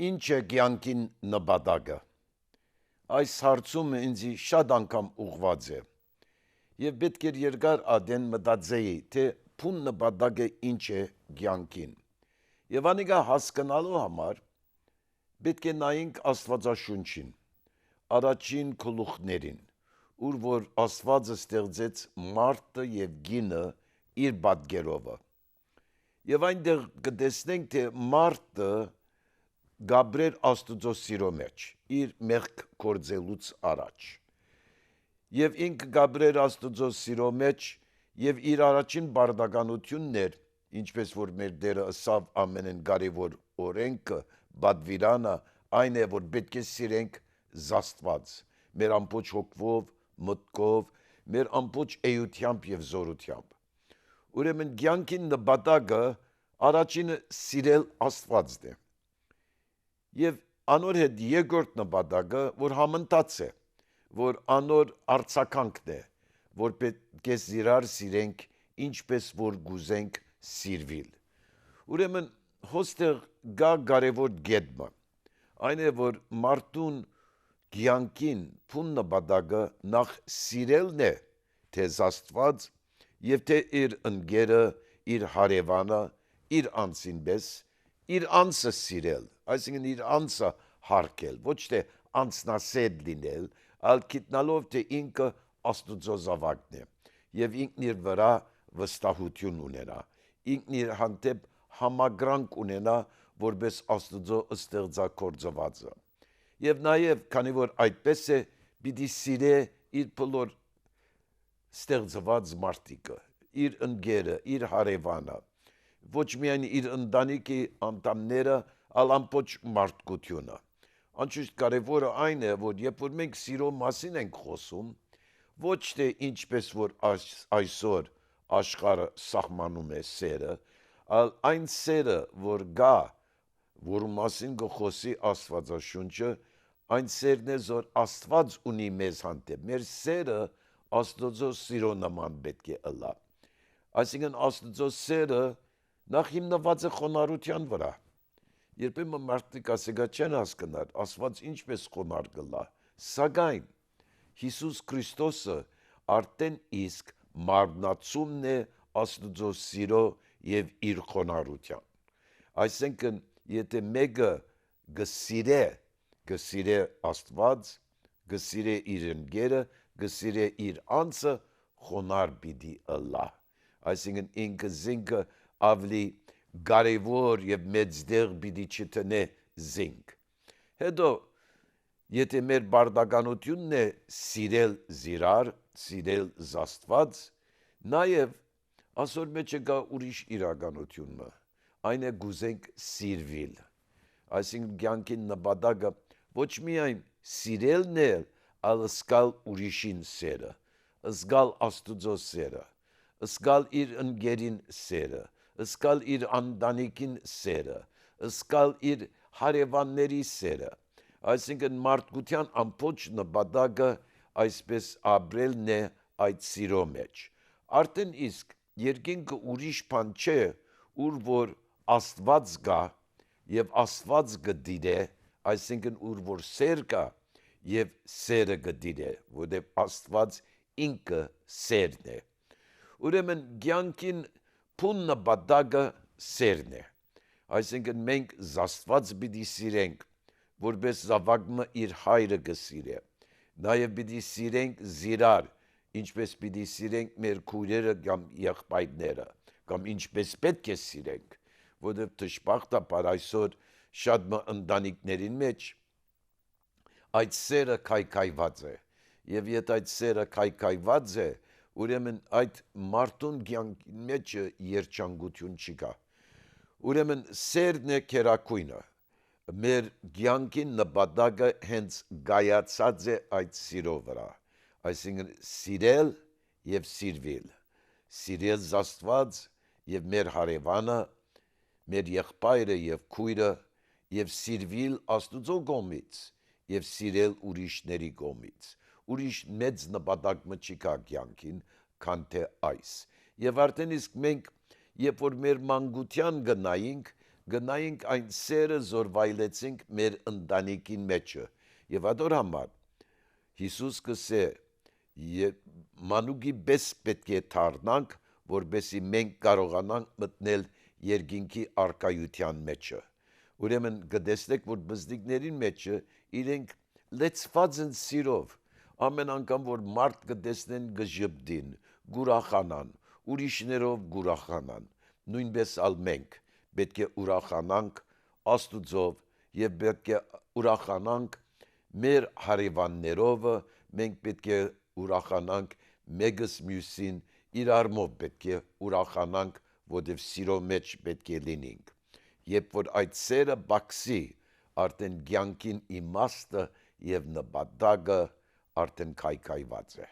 Ինչ է կյանքին նպատակը։ Այս հարցումը ինձ շատ անգամ ուղղված է։ Եվ պետք է երկար ադեն մտածեի, թե փուն նպատակը ինչ է կյանքին։ Եվ անիկա հասկանալու համար պետք է նայենք Աստվածաշունչին, առաջին գլուխներին, ուր որ Աստվածը ստեղծեց մարդը եւ գինը իր պատկերովը։ Եվ այնտեղ կտեսնենք, թե մարդը գաբրեր Աստուծո սիրո մեջ, իր մեղք գործելուց առաջ։ Եվ ինքը գաբրեր Աստուծո սիրո մեջ եւ իր առաջին բարդականությունն էր, ինչպես որ մեր Տերը ըսավ ամենեն կարևոր օրենքը, բադվիրանը, այն է, որ պետք է սիրենք Աստված, մեր ամբողջ հոգով, մտքով, մեր ամբողջ էությամբ եւ զորությամբ։ Ուրեմն կյանքին նպատակը առաջինը սիրել Աստվածն է։ Եվ անոր հետ երկրորդ նպատակը, որ համընթաց է, որ անոր արձագանքն է, որ պետք է իրար սիրենք, ինչպես որ գուզենք սիրվիլ։ Ուրեմն հոստեղ գա կարևոր գետմը, այն է, որ մարդուն կյանքին փուն նպատակը նախ սիրելն է, թե Աստված եւ թե իր ընկերը, իր հարևանը, իր անձին պես, իր անձը սիրել, այսինքն իր անձը հարգել, ոչ թե անձնասեր լինել, այլ գիտնալով, թե ինքը Աստուծո զավակն է, եւ ինքն իր վրա վստահություն ունենա, ինքն իր հանդեպ համակրանք ունենա, որպես Աստուծո ստեղծագործվածը։ Եվ նաեւ, քանի որ այդպես է, պիտի սիրե իր բոլոր ստեղծված մարդիկը, իր ընկերը, իր հարևանը, ոչ միայն իր ընտանիքի անդամները, այլ ամբողջ մարդկությունը։ Անշուշտ կարևորը այն է, որ երբ որ մենք սիրո մասին ենք խոսում, ոչ թե ինչպես որ այսօր աշխարհը սահմանում է սերը, այլ այն սերը, որ գա, որու մասին կխոսի Աստվածաշունչը, այն սերն է, որ Աստված ունի մեզ հանդեպ։ Մեր սերը Աստծո սիրո նման պետք է ըլլա։ Այսինքն Աստծո սերը նախ հիմնված է խոնարհության վրա։ Երբեմն մարդիկ ասեգա չեն հասկանալ, Աստված ինչպես խոնարհ կլա, սակայն Հիսուս Քրիստոսը արդեն իսկ մարմնացումն է Աստծո սիրո եւ իր խոնարհության։ Այսինքն, եթե մեկը գսիրե Աստված, գսիրե իր ընկերը, գսիրե իր անձը, խոնարհ պիտի ըլլա։ Այսինքն ինքը զինքը ավելի կարևոր եւ մեծ դեր պիտի չտնե զինք։ Հետո եթե մեր բարդականությունն է սիրել զիրար, սիրել Աստված, նաեւ ասոր մեջ կա ուրիշ իրականությունը, այն է գուզենք սիրվիլ։ Այսինքն կյանքին նպատակը ոչ միայն սիրելն է, այլ զգալ ուրիշին սերը, զգալ Աստուծո սերը, զգալ իր ընկերին սերը, զգալ իր ընտանիքին սերը, զգալ իր հարևանների սերը։ Այսինքն մարդկության ամբողջ նպատակը այսպես ապրելն է այդ սիրո մեջ։ Արդեն իսկ երկինքը ուրիշ բան չէ, ուր որ Աստված կա եւ Աստված գդիրե, այսինքն ուր որ սեր կա եւ սերը գդիրե, որտեղ Աստված ինքը սերն է։ Ուրեմն կյանքին փուն նպատակը սերն է։ Այսինքն մենք Աստված պիտի սիրենք, որպես զավակը իր հայրը կսիրե։ Նաեւ պիտի սիրենք զիրար, ինչպես պիտի սիրենք մեր քույրերը կամ եղբայրները, կամ ինչպես պետք է սիրենք, որովհետև դժբախտաբար այսօր շատ ընտանիքներին մեջ այդ սերը քայքայված է, եւ եթե այդ սերը քայքայված է, ուրեմն այդ մարդուն կյանքի մեջ երջանկություն չկա։ Ուրեմն սերն է քերակույնը։ Մեր կյանքին նպատակը հենց գայացած է այդ սիրո վրա, այսինքն սիրել եւ սիրվել, սիրել Աստված եւ մեր հարևանը, մեր եղբայրը եւ քույրը, եւ սիրվել Աստուծո կողմից եւ սիրել ուրիշների կողմից։ Ուրիշ մեծ նպատակ չկա կյանքին, քան թե այս։ Եվ արդեն իսկ մենք, երբ որ մեր մանկության գնայինք, գնայինք այն սերը զորվայլեցինք մեր ընտանիքին մեջը եւ ադոր համար Հիսուս կսե եւ մանուկի պես պետք է դառնանք որբեսի մենք կարողանանք մտնել երկինքի արկայության մեջը ուրեմն գտեսնեք որ բզդիկներին մեջը իրենք լեցված են սիրով ամեն անգամ որ մարդ կտեսնեն գժբդին գուրախանան ուրիշներով գուրախանան նույնպես ալ մենք պետք է ուրախանանք Աստուծով եւ պետք է ուրախանանք մեր հարևաններով մենք պետք է ուրախանանք մեկս մյուսին իրարմով պետք է ուրախանանք որովհետեւ սիրո մեջ պետք է լինենք երբ որ այդ սերը բացի արդեն ցանկին իմաստը եւ նպատակը արդեն քայքայված է